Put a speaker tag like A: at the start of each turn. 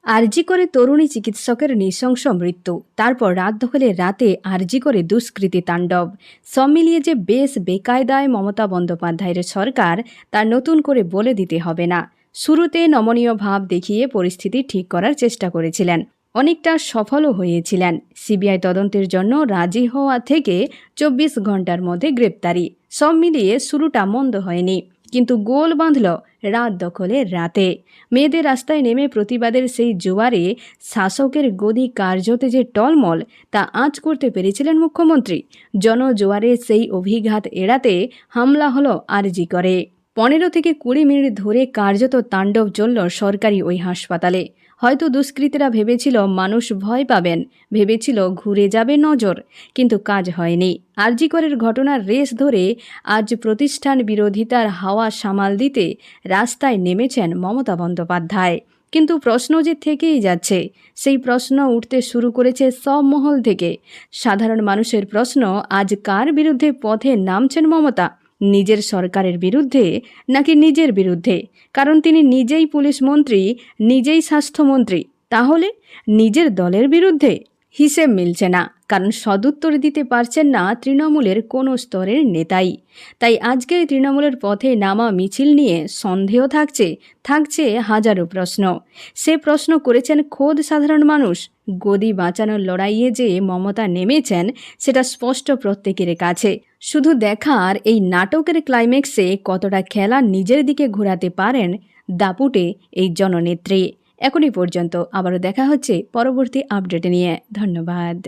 A: আরজি করে তরুণী চিকিৎসকের নৃশংস মৃত্যু, তারপর রাত দখলে রাতে আরজি করে দুষ্কৃতী তাণ্ডব। সব মিলিয়ে যে বেশ বেকায়দায় মমতা বন্দ্যোপাধ্যায়ের সরকার, তা নতুন করে বলে দিতে হবে না। শুরুতে নমনীয় ভাব দেখিয়ে পরিস্থিতি ঠিক করার চেষ্টা করেছিলেন, অনেকটা সফলও হয়েছিলেন। সিবিআই তদন্তের জন্য রাজি হওয়া থেকে 24 ঘন্টার মধ্যে গ্রেপ্তারি, সব মিলিয়ে শুরুটা মন্দ হয়নি। কিন্তু গোল বাঁধল রাত দখলে রাতে। মেয়েদের রাস্তায় নেমে প্রতিবাদের সেই জোয়ারে শাসকের গদি কার্যতে যে টলমল, তা আঁচ করতে পেরেছিলেন মুখ্যমন্ত্রী। জনজোয়ারে সেই অভিঘাত এড়াতে হামলা হলো আরজি করে। 15 থেকে 20 মিনিট ধরে কার্যত তাণ্ডব চলল সরকারি ওই হাসপাতালে। হয়তো দুষ্কৃতীরা ভেবেছিল মানুষ ভয় পাবেন, ভেবেছিল ঘুরে যাবে নজর, কিন্তু কাজ হয়নি। আরজি করের ঘটনার রেশ ধরে আজ প্রতিষ্ঠান বিরোধিতার হাওয়া সামাল দিতে রাস্তায় নেমেছেন মমতা বন্দ্যোপাধ্যায়। কিন্তু প্রশ্ন যে থেকেই যাচ্ছে, সেই প্রশ্ন উঠতে শুরু করেছে সব মহল থেকে। সাধারণ মানুষের প্রশ্ন, আজ কার বিরুদ্ধে পথে নামছেন মমতা? নিজের সরকারের বিরুদ্ধে নাকি নিজের বিরুদ্ধে? কারণ তিনি নিজেই পুলিশ মন্ত্রী, নিজেই স্বাস্থ্যমন্ত্রী। তাহলে নিজের দলের বিরুদ্ধে? হিসেব মিলছে না, কারণ সদুত্তর দিতে পারছেন না তৃণমূলের কোনো স্তরের নেতাই। তাই আজকের তৃণমূলের পথে নামা মিছিল নিয়ে সন্দেহ থাকছে হাজারো প্রশ্ন। সে প্রশ্ন করেছেন খোদ সাধারণ মানুষ। গদি বাঁচানোর লড়াইয়ে যে মমতা নেমেছেন, সেটা স্পষ্ট প্রত্যেকের কাছে। শুধু দেখার এই নাটকের ক্লাইম্যাক্সে কতটা খেলা নিজের দিকে ঘোরাতে পারেন দাপুটে এই জননেত্রী। এখনই পর্যন্ত, আবারও দেখা হচ্ছে পরবর্তী আপডেট নিয়ে। ধন্যবাদ।